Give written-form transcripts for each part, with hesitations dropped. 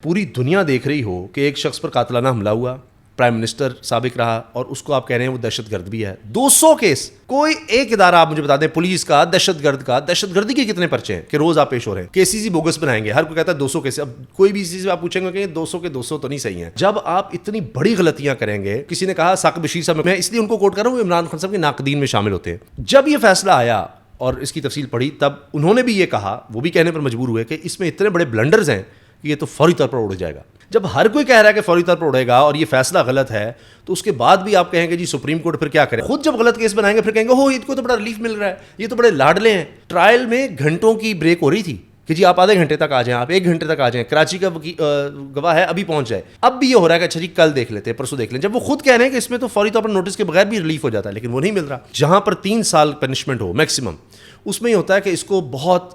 پوری دنیا دیکھ رہی ہو کہ ایک شخص پر قاتلانہ حملہ ہوا، پرائم منسٹر سابق رہا، اور اس کو آپ کہہ رہے ہیں وہ دہشت گرد بھی ہے. 200 کیس. کوئی ایک ادارہ آپ مجھے بتا دیں، پولیس کا، دہشت گردی کے کتنے پرچے ہیں کہ روز آپ پیش ہو رہے ہیں. کیسز ہی بوگس بنائیں گے، ہر کوئی کہتا ہے 200 کیس. اب کوئی بھی چیز آپ پوچھیں گے کہ 200 کے 200 تو نہیں صحیح ہیں. جب آپ اتنی بڑی غلطیاں کریں گے، کسی نے کہا ثاقب بشیر صاحب، میں اس لیے ان کو کوٹ کر رہا ہوں، عمران خان صاحب کے ناقدین میں شامل ہوتے ہیں. جب یہ فیصلہ آیا اور اس کی تفصیل پڑھی، تب انہوں نے بھی یہ کہا، وہ بھی کہنے پر مجبور ہوئے کہ اس میں اتنے بڑے بلنڈرز ہیں کہ یہ تو فوری طور پر اڑ جائے گا. جب ہر کوئی کہہ رہا ہے کہ فوری طور پر اڑے گا اور یہ فیصلہ غلط ہے، تو اس کے بعد بھی آپ کہیں گے جی سپریم کورٹ پھر کیا کرے. خود جب غلط کیس بنائیں گے پھر کہیں گے ہو ان کو تو بڑا ریلیف مل رہا ہے، یہ تو بڑے لاڈلے ہیں. ٹرائل میں گھنٹوں کی بریک ہو رہی تھی کہ جی آپ آدھے گھنٹے تک آ جائیں، آپ 1 گھنٹے تک آ جائیں. کراچی کا گواہ ہے ابھی پہنچ جائے. اب بھی یہ ہو رہا ہے کہ اچھا جی کل دیکھ لیتے ہیں، پرسوں دیکھ لیں. جب وہ خود کہہ رہے ہیں کہ اس میں تو فوری طور پر نوٹس کے بغیر بھی ریلیف ہو جاتا ہے، لیکن وہ نہیں مل رہا. جہاں پر 3 سال پنشمنٹ ہو میکسیمم، اس میں یہ ہوتا ہے کہ اس کو بہت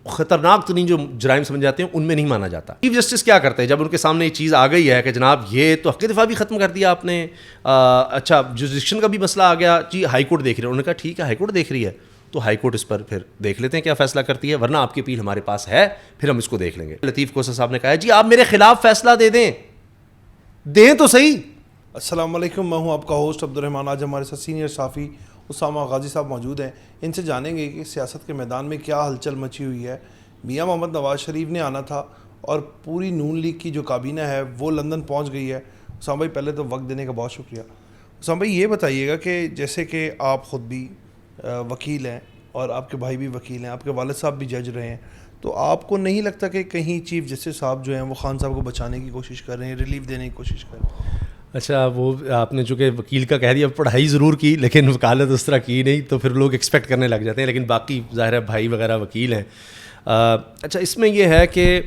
خطرناک ترین جو جرائم سمجھ جاتے ہیں ان میں نہیں مانا جاتا. چیف جسٹس کیا کرتے ہیں جب ان کے سامنے یہ چیز آ گئی ہے کہ جناب یہ تو حق دفاع بھی ختم کر دیا آپ نے، اچھا جوریسڈکشن کا بھی مسئلہ آ گیا، جی ہائی کورٹ دیکھ رہی ہے. انہوں نے کہا ٹھیک ہے ہائی کورٹ دیکھ رہی ہے تو ہائی کورٹ اس پر پھر دیکھ لیتے ہیں کیا فیصلہ کرتی ہے، ورنہ آپ کی اپیل ہمارے پاس ہے، پھر ہم اس کو دیکھ لیں گے. لطیف کوثر صاحب نے کہا جی آپ میرے خلاف فیصلہ دیں تو صحیح. السلام علیکم، میں ہوں آپ کا ہوسٹ عبدالرحمان. آج ہمارے ساتھ سینئر صحافی اسامہ غازی صاحب موجود ہیں. ان سے جانیں گے کہ سیاست کے میدان میں کیا ہلچل مچی ہوئی ہے. میاں محمد نواز شریف نے آنا تھا اور پوری نون لیگ کی جو کابینہ ہے وہ لندن پہنچ گئی ہے. اسامہ بھائی پہلے تو وقت دینے کا بہت شکریہ. اسامہ بھائی یہ بتائیے گا کہ جیسے کہ آپ خود بھی وکیل ہیں اور آپ کے بھائی بھی وکیل ہیں، آپ کے والد صاحب بھی جج رہے ہیں، تو آپ کو نہیں لگتا کہ کہیں چیف جسٹس صاحب جو ہیں وہ خان صاحب کو بچانے کی کوشش کر رہے ہیں، ریلیف دینے کی کوشش کر رہے ہیں؟ اچھا وہ آپ نے چونکہ وکیل کا کہہ دیا، پڑھائی ضرور کی لیکن وکالت اس طرح کی نہیں، تو پھر لوگ ایکسپیکٹ کرنے لگ جاتے ہیں. لیکن باقی ظاہر ہے بھائی وغیرہ وکیل ہیں. اچھا اس میں یہ ہے کہ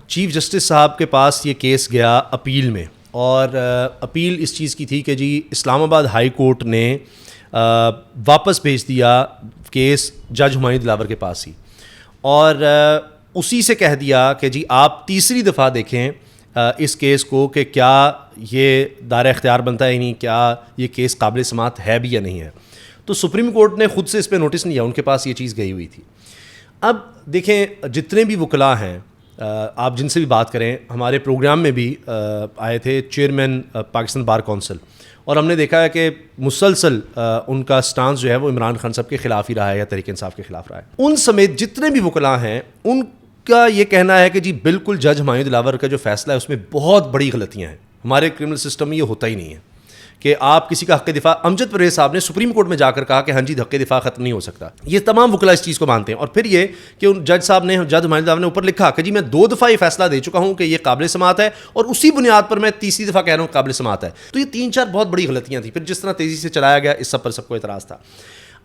چیف جسٹس صاحب کے پاس یہ کیس گیا اپیل میں، اور اپیل اس چیز کی تھی کہ جی اسلام آباد ہائی کورٹ نے واپس بھیج دیا کیس جج ہمایوں دلاور کے پاس ہی، اور اسی سے کہہ دیا کہ جی آپ تیسری دفعہ دیکھیں اس کیس کو کہ کیا یہ دائرہ اختیار بنتا ہے یا نہیں، کیا یہ کیس قابل سماعت ہے بھی یا نہیں ہے. تو سپریم کورٹ نے خود سے اس پہ نوٹس نہیں لیا، ان کے پاس یہ چیز گئی ہوئی تھی. اب دیکھیں جتنے بھی وکلاء ہیں آپ جن سے بھی بات کریں، ہمارے پروگرام میں بھی آئے تھے چیئرمین پاکستان بار کونسل، اور ہم نے دیکھا ہے کہ مسلسل ان کا سٹانس جو ہے وہ عمران خان صاحب کے خلاف ہی رہا ہے یا تحریک انصاف کے خلاف رہا ہے. ان سمیت جتنے بھی وکلاء ہیں ان کا یہ کہنا ہے کہ جی بالکل جج ہمایوں دلاور کا جو فیصلہ ہے اس میں بہت بڑی غلطیاں ہیں. ہمارے کرمنل سسٹم میں یہ ہوتا ہی نہیں ہے کہ آپ کسی کا حق دفاع. امجد پرویز صاحب نے سپریم کورٹ میں جا کر کہا کہ ہاں جی حق دفاع ختم نہیں ہو سکتا. یہ تمام وکلاء اس چیز کو مانتے ہیں. اور پھر یہ کہ جج صاحب نے، جج ہمایوں دلاور نے اوپر لکھا کہ جی میں 2 دفعہ یہ فیصلہ دے چکا ہوں کہ یہ قابل سماعت ہے، اور اسی بنیاد پر میں تیسری دفعہ کہہ رہا ہوں قابل سماعت ہے. تو یہ 3-4 بہت بڑی غلطیاں تھیں. پھر جس طرح تیزی سے چلایا گیا اس سب پر سب کو اعتراض تھا.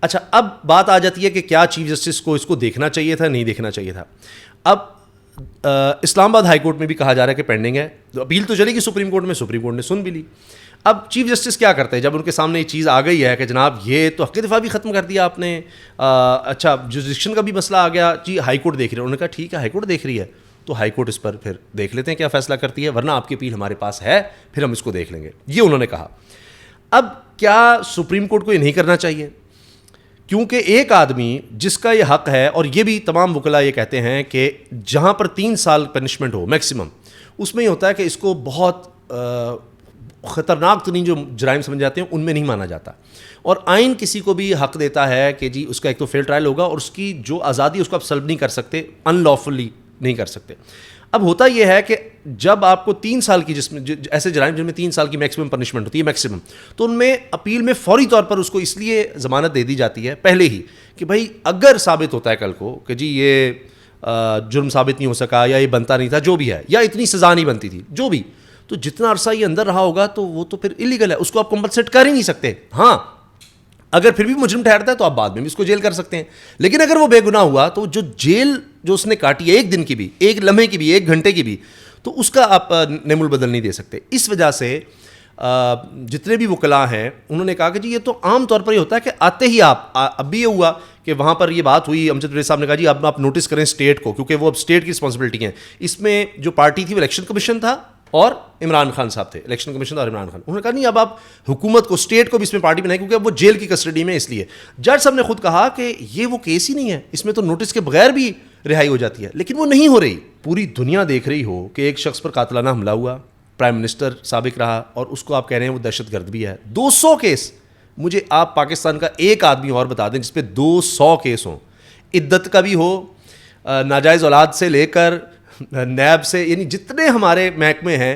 اچھا اب بات آ جاتی ہے کہ کیا چیف جسٹس کو اس کو دیکھنا چاہیے تھا، نہیں دیکھنا چاہیے تھا. اب اسلام آباد ہائی کورٹ میں بھی کہا جا رہا ہے کہ پینڈنگ ہے، تو اپیل تو چلے گی سپریم کورٹ میں، سپریم کورٹ نے سن بھی لی. اب چیف جسٹس کیا کرتے ہیں جب ان کے سامنے یہ چیز آ گئی ہے کہ جناب یہ تو حق دفاع بھی ختم کر دیا آپ نے، اچھا جوریسڈکشن کا بھی مسئلہ آ گیا، جی ہائی کورٹ دیکھ رہی ہے. انہوں نے کہا ٹھیک ہے ہائی کورٹ دیکھ رہی ہے تو ہائی کورٹ اس پر پھر دیکھ لیتے ہیں کیا فیصلہ کرتی ہے، ورنہ آپ کی اپیل ہمارے پاس ہے، پھر ہم اس کو دیکھ لیں گے. یہ انہوں نے کہا. اب کیا سپریم کورٹ کو یہ نہیں کرنا چاہیے؟ کیونکہ ایک آدمی جس کا یہ حق ہے، اور یہ بھی تمام وکلاء یہ کہتے ہیں کہ جہاں پر 3 سال پنشمنٹ ہو میکسیمم، اس میں یہ ہوتا ہے کہ اس کو بہت خطرناک ترین جو جرائم سمجھ جاتے ہیں ان میں نہیں مانا جاتا. اور آئین کسی کو بھی حق دیتا ہے کہ جی اس کا ایک تو فیئر ٹرائل ہوگا، اور اس کی جو آزادی اس کو آپ سلب نہیں کر سکتے، ان لافلی نہیں کر سکتے. اب ہوتا یہ ہے کہ جب آپ کو 3 سال کی جس میں ایسے جرائم جن میں 3 سال کی میکسیمم پنشمنٹ ہوتی ہے میکسیمم، تو ان میں اپیل میں فوری طور پر اس کو اس لیے ضمانت دے دی جاتی ہے پہلے ہی کہ بھائی اگر ثابت ہوتا ہے کل کو کہ جی یہ جرم ثابت نہیں ہو سکا، یا یہ بنتا نہیں تھا جو بھی ہے، یا اتنی سزا نہیں بنتی تھی جو بھی، تو جتنا عرصہ یہ اندر رہا ہوگا تو وہ تو پھر الیگل ہے، اس کو آپ کمپنسیٹ کر ہی نہیں سکتے. ہاں اگر پھر بھی مجرم ٹھہرتا ہے تو آپ بعد میں بھی اس کو جیل کر سکتے ہیں، لیکن اگر وہ بے گناہ ہوا تو جو جیل جو اس نے کاٹی ہے 1 دن کی بھی، 1 لمحے کی بھی، 1 گھنٹے کی بھی، تو اس کا آپ نعم البدل نہیں دے سکتے. اس وجہ سے جتنے بھی وکلاء ہیں انہوں نے کہا کہ جی یہ تو عام طور پر یہ ہوتا ہے کہ آتے ہی آپ، اب بھی یہ ہوا کہ وہاں پر یہ بات ہوئی، امجد پرویز صاحب نے کہا جی اب آپ نوٹس کریں اسٹیٹ کو، کیونکہ وہ اب اسٹیٹ کی رسپانسبلٹی ہیں. اس میں جو پارٹی تھی وہ الیکشن کمیشن تھا اور عمران خان صاحب تھے، الیکشن کمیشن اور عمران خان. انہوں نے کہا نہیں اب آپ حکومت کو، اسٹیٹ کو بھی اس میں پارٹی بنائیں کیونکہ اب وہ جیل کی کسٹڈی میں. اس لیے جج صاحب نے خود کہا کہ یہ وہ کیس ہی نہیں ہے، اس میں تو نوٹس کے بغیر بھی رہائی ہو جاتی ہے. لیکن وہ نہیں ہو رہی. پوری دنیا دیکھ رہی ہو کہ ایک شخص پر قاتلانہ حملہ ہوا, پرائم منسٹر سابق رہا, اور اس کو آپ کہہ رہے ہیں وہ دہشت گرد بھی ہے. 200 کیس. مجھے آپ پاکستان کا ایک آدمی اور بتا دیں جس پہ 200 کیس ہوں, عدت کا بھی ہو, ناجائز اولاد سے لے کر نیب سے, یعنی جتنے ہمارے محکمے ہیں,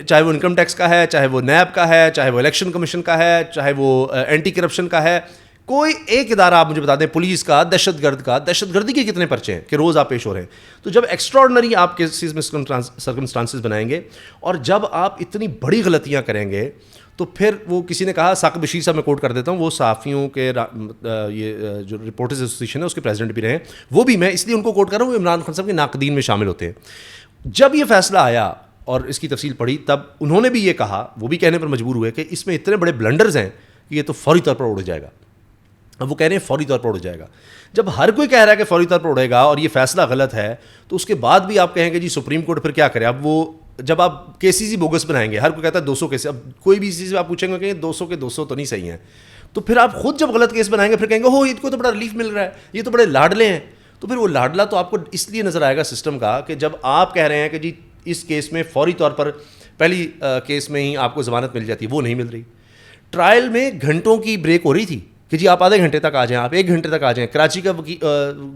چاہے وہ انکم ٹیکس کا ہے, چاہے وہ نیب کا ہے, چاہے وہ الیکشن کمیشن کا ہے, چاہے وہ اینٹی کرپشن کا ہے, کوئی ایک ادارہ آپ مجھے بتا دیں, پولیس کا, دہشت گرد کا, دہشت گردی کے کتنے پرچے ہیں کہ روز آپ پیش ہو رہے ہیں. تو جب ایکسٹراڈنری آپ کیسز میں سرکمسٹانسز بنائیں گے, اور جب آپ اتنی بڑی غلطیاں کریں گے, تو پھر وہ کسی نے کہا, ثاقب بشیر صاحب میں کوٹ کر دیتا ہوں, وہ صحافیوں کے یہ جو رپورٹرز ایسوسیشن ہے اس کے پریزیڈنٹ بھی رہے ہیں, وہ بھی میں اس لیے ان کو کوٹ کر رہا ہوں, وہ عمران خان صاحب کے ناقدین میں شامل ہوتے ہیں. جب یہ فیصلہ آیا اور اس کی تفصیل پڑھی, تب انہوں نے بھی یہ کہا, وہ بھی کہنے پر مجبور ہوئے کہ اس میں اتنے بڑے بلنڈرز ہیں کہ یہ تو فوری طور پر اڑ جائے گا. اب وہ کہہ رہے ہیں فوری طور پر اڑ جائے گا. جب ہر کوئی کہہ رہا ہے کہ فوری طور پر اڑے گا اور یہ فیصلہ غلط ہے, تو اس کے بعد بھی آپ کہیں گے جی سپریم کورٹ پھر کیا کرے. اب وہ جب آپ کیسز ہی بوگس بنائیں گے, ہر کوئی کہتا ہے 200 کیس, اب کوئی بھی چیز آپ پوچھیں گے کہ 200 کے 200 تو نہیں صحیح ہیں, تو پھر آپ خود جب غلط کیس بنائیں گے پھر کہیں گے ہو ان کو تو بڑا ریلیف مل رہا ہے, یہ تو بڑے لاڈلے ہیں. تو پھر وہ لاڈلا تو آپ کو اس لیے نظر آئے گا سسٹم کا کہ جب آپ کہہ رہے ہیں کہ جی اس کیس میں فوری طور پر پہلی کیس میں ہی آپ کو ضمانت مل جاتی ہے, وہ نہیں مل رہی. ٹرائل میں گھنٹوں کی بریک ہو رہی تھی کہ جی آپ آدھے گھنٹے تک آ جائیں, آپ 1 گھنٹے تک آ جائیں, کراچی کا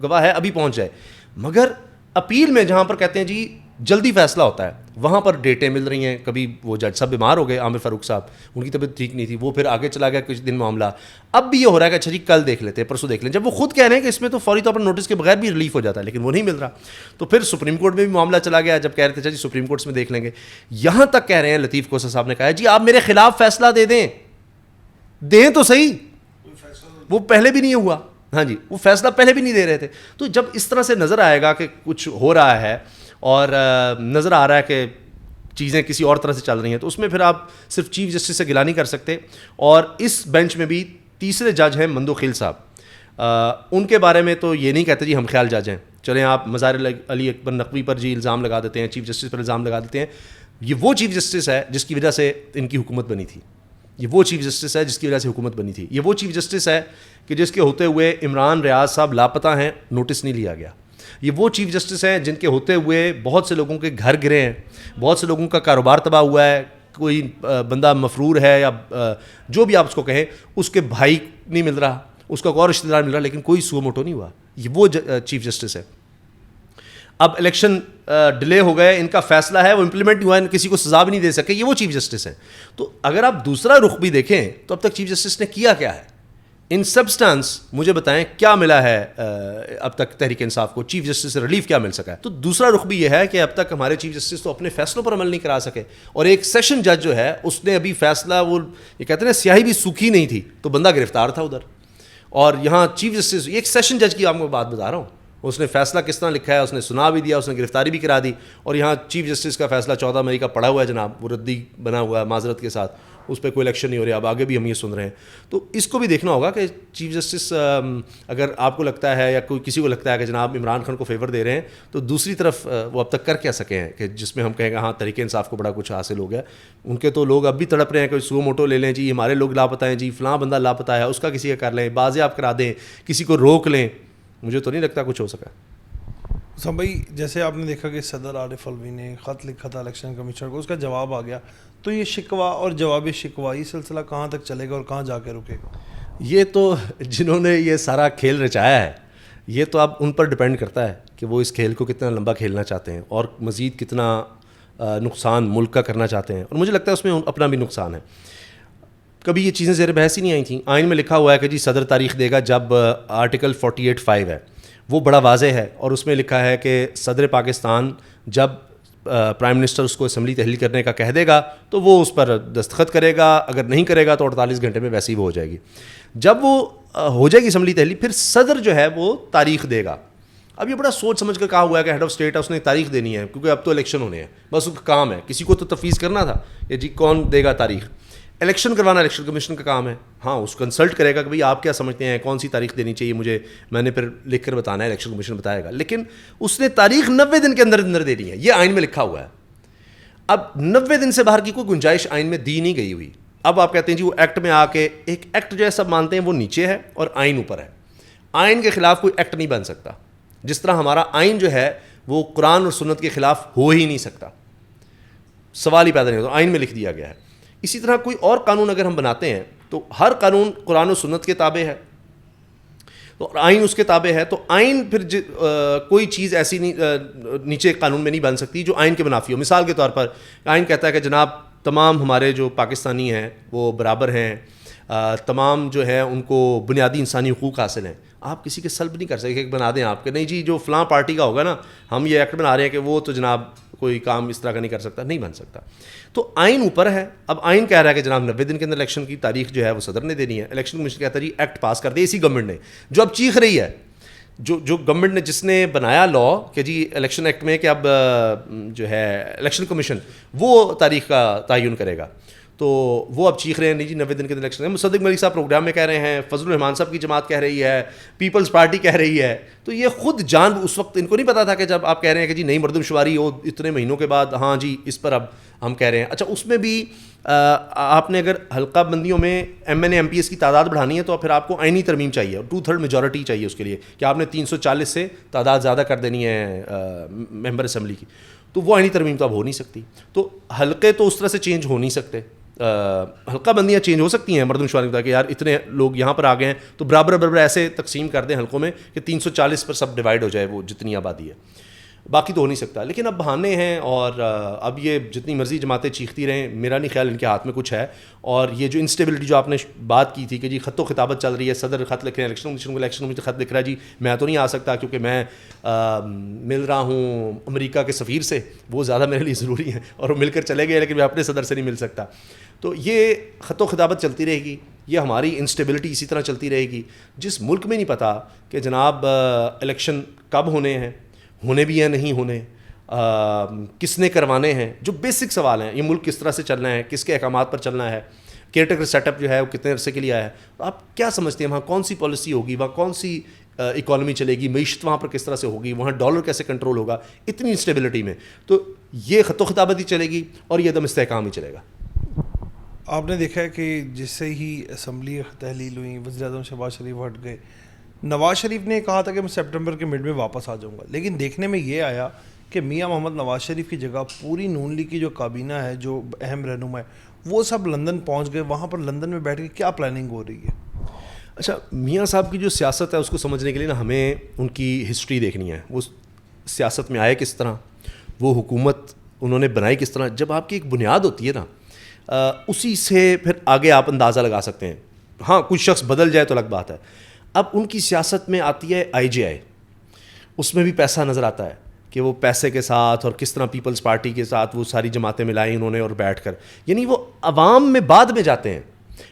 گواہ ہے ابھی پہنچ جائے. مگر اپیل میں جہاں پر کہتے ہیں جی جلدی فیصلہ ہوتا ہے, وہاں پر ڈیٹیں مل رہی ہیں. کبھی وہ جج صاحب بیمار ہو گئے, عامر فاروق صاحب, ان کی طبیعت ٹھیک نہیں تھی, وہ پھر آگے چلا گیا کچھ دن معاملہ. اب بھی یہ ہو رہا ہے کہ اچھا جی کل دیکھ لیتے ہیں, پرسوں دیکھ لیں, جب وہ خود کہہ رہے ہیں کہ اس میں تو فوری طور پر نوٹس کے بغیر بھی ریلیف ہو جاتا ہے, لیکن وہ نہیں مل رہا. تو پھر سپریم کورٹ میں بھی معاملہ چلا گیا, جب کہہ رہے تھے اچھا جی سپریم کورٹس میں دیکھ لیں گے. یہاں تک کہہ رہے ہیں لطیف کوسا صاحب نے کہا ہے جی آپ میرے خلاف فیصلہ دیں تو صحیح. وہ پہلے بھی نہیں ہوا, ہاں جی, وہ فیصلہ پہلے بھی نہیں دے رہے تھے. تو جب اس طرح سے نظر آئے گا کہ کچھ ہو رہا ہے اور نظر آ رہا ہے کہ چیزیں کسی اور طرح سے چل رہی ہیں, تو اس میں پھر آپ صرف چیف جسٹس سے گلا نہیں کر سکتے. اور اس بینچ میں بھی تیسرے جج ہیں مندو خیل صاحب, ان کے بارے میں تو یہ نہیں کہتے جی ہم خیال جج ہیں, چلیں آپ مظاہر علی اکبر نقوی پر جی الزام لگا دیتے ہیں, چیف جسٹس پر الزام لگا دیتے ہیں. یہ وہ چیف جسٹس ہے جس کی وجہ سے ان کی حکومت بنی تھی, یہ وہ چیف جسٹس ہے جس کی وجہ سے حکومت بنی تھی, یہ وہ چیف جسٹس ہے کہ جس کے ہوتے ہوئے عمران ریاض صاحب لاپتہ ہیں, نوٹس نہیں لیا گیا. یہ وہ چیف جسٹس ہیں جن کے ہوتے ہوئے بہت سے لوگوں کے گھر گرے ہیں, بہت سے لوگوں کا کاروبار تباہ ہوا ہے, کوئی بندہ مفرور ہے یا جو بھی آپ اس کو کہیں, اس کے بھائی نہیں مل رہا, اس کا کوئی اور رشتہ دار مل رہا, لیکن کوئی سو موٹو نہیں ہوا. یہ وہ چیف جسٹس ہے. اب الیکشن ڈیلے ہو گئے, ان کا فیصلہ ہے وہ امپلیمنٹ نہیں ہوا, کسی کو سزا بھی نہیں دے سکے, یہ وہ چیف جسٹس ہیں. تو اگر آپ دوسرا رخ بھی دیکھیں تو اب تک چیف جسٹس نے کیا کیا ہے, ان سبسٹانس مجھے بتائیں کیا ملا ہے اب تک تحریک انصاف کو, چیف جسٹس سے ریلیف کیا مل سکا ہے. تو دوسرا رخ بھی یہ ہے کہ اب تک ہمارے چیف جسٹس تو اپنے فیصلوں پر عمل نہیں کرا سکے, اور ایک سیشن جج جو ہے اس نے ابھی فیصلہ, وہ یہ کہتے ہیں سیاہی بھی سوکھی نہیں تھی تو بندہ گرفتار تھا ادھر, اور یہاں چیف جسٹس, ایک سیشن جج کی آپ کو بات بتا رہا ہوں, اس نے فیصلہ کس طرح لکھا ہے, اس نے سنا بھی دیا, اس نے گرفتاری بھی کرا دی, اور یہاں چیف جسٹس کا فیصلہ 14 مئی کا پڑا ہوا ہے جناب, وہ ردی بنا ہوا ہے معذرت کے ساتھ, اس پہ کوئی الیکشن نہیں ہو رہا. اب آگے بھی ہم یہ سن رہے ہیں, تو اس کو بھی دیکھنا ہوگا کہ چیف جسٹس اگر آپ کو لگتا ہے یا کوئی کسی کو لگتا ہے کہ جناب عمران خان کو فیور دے رہے ہیں, تو دوسری طرف وہ اب تک کر کیا سکے ہیں کہ جس میں ہم کہیں گے ہاں تحریک انصاف کو بڑا کچھ حاصل ہو گیا. ان کے تو لوگ اب بھی تڑپ رہے ہیں کہ سو موٹو لے لیں جی, ہمارے لوگ لاپتہ ہیں جی, فلاں بندہ لاپتہ ہے, اس کا کسی کا کر لیں, بازیاب کرا دیں, کسی کو روک لیں. مجھے تو نہیں لگتا کچھ ہو سکا. سب بھائی جیسے آپ نے دیکھا کہ صدر عارف الوی نے خط لکھا تھا الیکشن کمیشنر کو, اس کا جواب آ گیا, تو یہ شکوہ اور جواب شکوہ یہ سلسلہ کہاں تک چلے گا اور کہاں جا کے رکے گا؟ یہ تو جنہوں نے یہ سارا کھیل رچایا ہے, یہ تو اب ان پر ڈپینڈ کرتا ہے کہ وہ اس کھیل کو کتنا لمبا کھیلنا چاہتے ہیں اور مزید کتنا نقصان ملک کا کرنا چاہتے ہیں, اور مجھے لگتا ہے اس میں اپنا بھی نقصان ہے. کبھی یہ چیزیں زیر بحث ہی نہیں آئی تھیں. آئین میں لکھا ہوا ہے کہ جی صدر تاریخ دے گا جب آرٹیکل 48(5) ہے, وہ بڑا واضح ہے, اور اس میں لکھا ہے کہ صدر پاکستان جب پرائم منسٹر اس کو اسمبلی تحلیل کرنے کا کہہ دے گا تو وہ اس پر دستخط کرے گا, اگر نہیں کرے گا تو 48 گھنٹے میں ویسے ہی وہ ہو جائے گی. جب وہ ہو جائے گی اسمبلی تحلیل, پھر صدر جو ہے وہ تاریخ دے گا. اب یہ بڑا سوچ سمجھ کر کہا ہوا ہے کہ ہیڈ آف اسٹیٹ ہے, اس نے تاریخ دینی ہے, کیونکہ اب تو الیکشن ہونے ہیں, بس اس کا کام ہے. کسی کو تو تفویض کرنا تھا کہ جی کون دے گا تاریخ, الیکشن کروانا الیکشن کمیشن کا کام ہے. ہاں اس کو کنسلٹ کرے گا کہ بھئی آپ کیا سمجھتے ہیں کون سی تاریخ دینی چاہیے مجھے, میں نے پھر لکھ کر بتانا ہے, الیکشن کمیشن بتائے گا. لیکن اس نے تاریخ 90 دن کے اندر دینی ہے, یہ آئین میں لکھا ہوا ہے. اب 90 دن سے باہر کی کوئی گنجائش آئین میں دی نہیں گئی ہوئی. اب آپ کہتے ہیں جی وہ ایکٹ میں آ کے, ایک ایکٹ جو ہے سب مانتے ہیں وہ نیچے ہے اور آئین اوپر ہے. آئین کے خلاف کوئی ایکٹ نہیں بن سکتا. جس طرح ہمارا آئین جو ہے وہ قرآن اور سنت کے خلاف ہو ہی نہیں سکتا, سوال ہی پیدا نہیں ہوتا, آئین میں لکھ دیا گیا ہے. اسی طرح کوئی اور قانون اگر ہم بناتے ہیں تو ہر قانون قرآن و سنت کے تابع ہے, تو آئین اس کے تابع ہے, تو آئین پھر کوئی چیز ایسی نہیں نیچے قانون میں نہیں بن سکتی جو آئین کے منافی ہو. مثال کے طور پر آئین کہتا ہے کہ جناب تمام ہمارے جو پاکستانی ہیں وہ برابر ہیں, تمام جو ہے ان کو بنیادی انسانی حقوق حاصل ہیں. آپ کسی کے سلب نہیں کر سکتے کہ بنا دیں آپ کہ نہیں جی جو فلاں پارٹی کا ہوگا نا ہم یہ ایکٹ بنا رہے ہیں کہ وہ تو جناب کوئی کام اس طرح کا نہیں کر سکتا, نہیں بن سکتا. تو آئین اوپر ہے. اب آئین کہہ رہا ہے کہ جناب 90 دن کے اندر الیکشن کی تاریخ جو ہے وہ صدر نے دینی ہے. الیکشن کمیشن کہتا ہے جی ایکٹ پاس کر دے اسی گورنمنٹ نے, جو اب چیخ رہی ہے, جو گورنمنٹ نے جس نے بنایا لا کہ جی الیکشن ایکٹ میں کہ اب جو ہے الیکشن کمیشن وہ تاریخ کا تعین کرے گا, تو وہ اب چیخ رہے ہیں نہیں جی 90 دن کے الیکشن ہے. مصدق ملک صاحب پروگرام میں کہہ رہے ہیں, فضل الرحمان صاحب کی جماعت کہہ رہی ہے, پیپلز پارٹی کہہ رہی ہے. تو یہ خود جان اس وقت ان کو نہیں پتا تھا کہ جب آپ کہہ رہے ہیں کہ جی نئی مردم شماری ہو اتنے مہینوں کے بعد, ہاں جی اس پر اب ہم کہہ رہے ہیں. اچھا اس میں بھی آپ نے اگر حلقہ بندیوں میں M N A M P S کی تعداد بڑھانی ہے تو پھر آپ کو آئینی ترمیم چاہیے, 2/3 میجورٹی چاہیے اس کے لیے کہ آپ نے 340 سے تعداد زیادہ کر دینی ہے ممبر اسمبلی کی. تو وہ آئینی ترمیم تو اب ہو نہیں سکتی. تو حلقے تو اس طرح سے چینج ہو نہیں سکتے, حلقہ بندیاں چینج ہو سکتی ہیں مردم شماری کہ یار اتنے لوگ یہاں پر آ گئے ہیں تو برابر ایسے تقسیم کر دیں حلقوں میں کہ 340 پر سب ڈیوائڈ ہو جائے وہ جتنی آبادی ہے, باقی تو ہو نہیں سکتا. لیکن اب بہانے ہیں اور اب یہ جتنی مرضی جماعتیں چیختی رہیں, میرا نہیں خیال ان کے ہاتھ میں کچھ ہے. اور یہ جو انسٹیبلٹی جو آپ نے بات کی تھی کہ جی خط و خطابت چل رہی ہے, صدر خط لکھ رہے ہیں الیکشن کمیشن خط لکھ رہا ہے جی میں تو نہیں آ سکتا کیونکہ میں مل رہا ہوں امریکہ کے سفیر سے, وہ زیادہ میرے لیے ضروری ہے, اور وہ مل کر چلے گئے لیکن میں اپنے صدر سے نہیں مل سکتا. تو یہ خط و خطابت چلتی رہے گی, یہ ہماری انسٹیبلٹی اسی طرح چلتی رہے گی. جس ملک میں نہیں پتہ کہ جناب الیکشن کب ہونے ہیں, ہونے بھی ہیں نہیں ہونے, کس نے کروانے ہیں, جو بیسک سوال ہیں, یہ ملک کس طرح سے چلنا ہے, کس کے احکامات پر چلنا ہے, کیئر ٹیکر سیٹ اپ جو ہے وہ کتنے عرصے کے لیے آیا ہے, آپ کیا سمجھتے ہیں وہاں کون سی پالیسی ہوگی, وہاں کون سی اکانومی چلے گی, معیشت وہاں پر کس طرح سے ہوگی, وہاں ڈالر کیسے کنٹرول ہوگا اتنی انسٹیبلٹی میں. تو یہ خط و خطابت ہی چلے گی اور یہ عدم استحکام ہی چلے گا. آپ نے دیکھا ہے کہ جس سے ہی اسمبلی تحلیل ہوئی, وزیر اعظم شہباز شریف ہٹ گئے, نواز شریف نے کہا تھا کہ میں سپٹمبر کے مڈ میں واپس آ جاؤں گا, لیکن دیکھنے میں یہ آیا کہ میاں محمد نواز شریف کی جگہ پوری نون لیگ کی جو کابینہ ہے, جو اہم رہنما ہے, وہ سب لندن پہنچ گئے. وہاں پر لندن میں بیٹھ کے کیا پلاننگ ہو رہی ہے؟ اچھا میاں صاحب کی جو سیاست ہے اس کو سمجھنے کے لیے نا ہمیں ان کی ہسٹری دیکھنی ہے, وہ سیاست میں آئے کس طرح, وہ حکومت انہوں نے بنائی کس طرح. جب آپ کی ایک بنیاد ہوتی ہے نا اسی سے پھر آگے آپ اندازہ لگا سکتے ہیں. ہاں کچھ شخص بدل جائے تو الگ بات ہے. اب ان کی سیاست میں آتی ہے آئی جے آئی, اس میں بھی پیسہ نظر آتا ہے کہ وہ پیسے کے ساتھ اور کس طرح پیپلز پارٹی کے ساتھ وہ ساری جماعتیں ملائیں انہوں نے اور بیٹھ کر, یعنی وہ عوام میں بعد میں جاتے ہیں,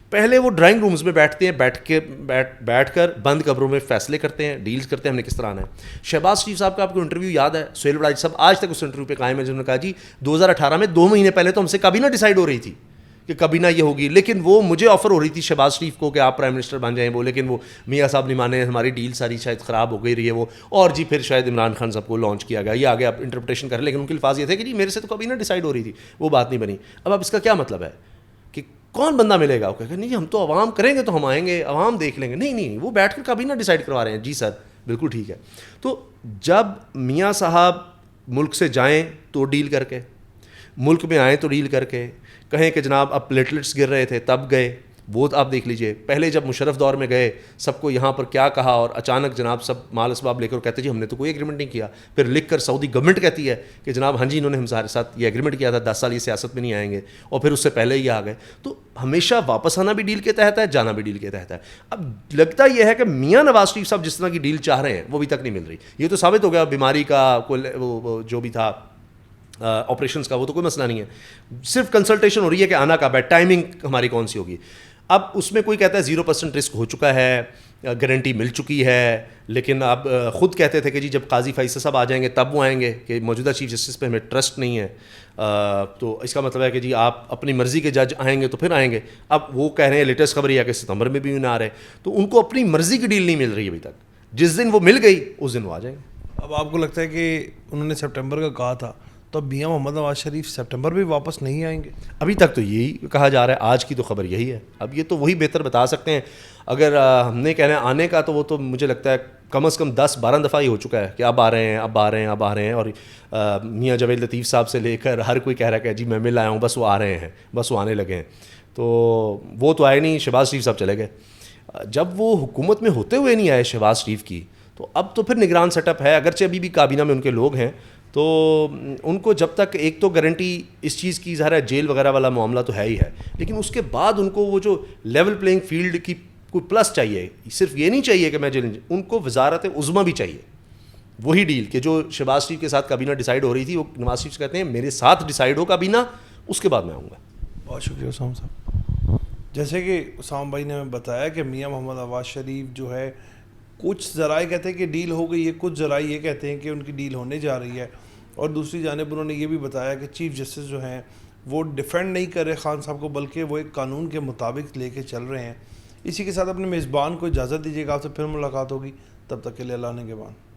پہلے وہ ڈرائنگ رومز میں بیٹھتے ہیں, بیٹھ کر بند کمروں میں فیصلے کرتے ہیں, ڈیلز کرتے ہیں ہم نے کس طرح آنا ہے. شہباز شریف صاحب کا آپ کو انٹرویو یاد ہے, سہیل وڑاج صاحب آج تک اس انٹرویو پہ قائم ہے, جنہوں نے کہا جی 2018 میں 2 مہینے پہلے تو ہم سے کابینہ ڈیسائیڈ ہو رہی تھی کہ کابینہ یہ ہوگی, لیکن وہ مجھے آفر ہو رہی تھی شہباز شریف کو کہ آپ پرائم منسٹر بن جائیں وہ, لیکن وہ میاں صاحب نہیں مانے, ہماری ڈیل ساری شاید خراب ہو گئی رہی ہے وہ, اور جی پھر شاید عمران خان صاحب کو لانچ کیا گیا, یہ آگے آپ انٹرپریٹیشن کریں, لیکن ان کے الفاظ یہ تھے کہ جی میرے سے تو کابینہ ڈیسائیڈ ہو رہی تھی, وہ بات نہیں بنی. اب اس کا کیا مطلب ہے کہ کون بندہ ملے گا, وہ کہے نہیں ہم تو عوام کریں گے تو ہم آئیں گے, عوام دیکھ لیں گے, نہیں وہ بیٹھ کر کابینہ ڈیسائیڈ کروا رہے ہیں. جی سر بالکل ٹھیک ہے. تو جب میاں صاحب ملک سے جائیں تو ڈیل کر کے, ملک میں آئیں تو ڈیل کر کے, کہیں کہ جناب اب پلیٹلیٹس گر رہے تھے تب گئے, وہ آپ دیکھ لیجئے. پہلے جب مشرف دور میں گئے سب کو یہاں پر کیا کہا, اور اچانک جناب سب مال اسباب لے کر کہتے جی ہم نے تو کوئی ایگریمنٹ نہیں کیا. پھر لکھ کر سعودی گورنمنٹ کہتی ہے کہ جناب ہاں جی انہوں نے ہمارے ساتھ یہ ایگریمنٹ کیا تھا, 10 سال یہ سیاست میں نہیں آئیں گے, اور پھر اس سے پہلے ہی آ گئے. تو ہمیشہ واپس آنا بھی ڈیل کے تحت ہے, جانا بھی ڈیل کے تحت ہے. اب لگتا یہ ہے کہ میاں نواز شریف صاحب جس طرح کی ڈیل چاہ رہے ہیں وہ ابھی تک نہیں مل رہی. یہ تو ثابت ہو گیا بیماری کا وہ جو بھی تھا آپریشنس کا, وہ تو کوئی مسئلہ نہیں ہے, صرف کنسلٹیشن ہو رہی ہے کہ آنا کب ہے, ٹائمنگ ہماری کون سی ہوگی. اب اس میں کوئی کہتا ہے 0% رسک ہو چکا ہے, گارنٹی مل چکی ہے, لیکن اب خود کہتے تھے کہ جی جب قاضی فیصل صاحب آ جائیں گے تب وہ آئیں گے, کہ موجودہ چیف جسٹس پہ ہمیں ٹرسٹ نہیں ہے. تو اس کا مطلب ہے کہ جی آپ اپنی مرضی کے جج آئیں گے تو پھر آئیں گے. اب وہ کہہ رہے ہیں لیٹسٹ خبر یہ ہے کہ ستمبر میں بھی نہ آ رہے, تو ان کو اپنی مرضی کی ڈیل نہیں مل رہی ابھی تک. جس دن وہ مل گئی اس دن وہ آ جائیں گے. اب آپ کو لگتا ہے کہ انہوں نے سپٹمبر کا کہا تھا, تو اب میاں محمد نواز شریف سپٹمبر بھی واپس نہیں آئیں گے؟ ابھی تک تو یہی کہا جا رہا ہے, آج کی تو خبر یہی ہے. اب یہ تو وہی بہتر بتا سکتے ہیں. اگر ہم نے کہنا ہے آنے کا تو وہ تو مجھے لگتا ہے کم از کم 10-12 دفعہ ہی ہو چکا ہے کہ اب آ رہے ہیں اب آ رہے ہیں اب آ رہے ہیں. اور میاں جاوید لطیف صاحب سے لے کر ہر کوئی کہہ رہا ہے کہ جی میں مل آیا ہوں, بس وہ آ رہے ہیں, بس وہ آنے لگے ہیں. تو وہ تو آئے نہیں, شہباز شریف صاحب چلے گئے. جب وہ حکومت میں ہوتے ہوئے نہیں آئے شہباز شریف کی, تو اب تو پھر نگران سیٹ اپ ہے. اگرچہ ابھی بھی کابینہ میں ان کے لوگ ہیں, تو ان کو جب تک ایک تو گارنٹی اس چیز کی ظاہر ہے جیل وغیرہ والا معاملہ تو ہے ہی ہے, لیکن اس کے بعد ان کو وہ جو لیول پلینگ فیلڈ کی کوئی پلس چاہیے. صرف یہ نہیں چاہیے کہ میں جیل, ان کو وزارت عظمیٰ بھی چاہیے. وہی ڈیل کہ جو شہباز شریف کے ساتھ کابینہ ڈیسائیڈ ہو رہی تھی, وہ نواز شریف سے کہتے ہیں میرے ساتھ ڈیسائیڈ ہو کابینہ, اس کے بعد میں آؤں گا. بہت شکریہ اسامہ صاحب. جیسے کہ اسامہ بھائی نے ہمیں بتایا کہ میاں محمد نواز شریف جو ہے, کچھ ذرائع کہتے ہیں کہ ڈیل ہو گئی ہے, کچھ ذرائع یہ کہتے ہیں کہ ان کی ڈیل ہونے جا رہی ہے. اور دوسری جانب انہوں نے یہ بھی بتایا کہ چیف جسٹس جو ہیں وہ ڈیفینڈ نہیں کر رہے خان صاحب کو, بلکہ وہ ایک قانون کے مطابق لے کے چل رہے ہیں. اسی کے ساتھ اپنے میزبان کو اجازت دیجیے گا, آپ سے پھر ملاقات ہوگی. تب تک کے لیے اللہ نگہبان.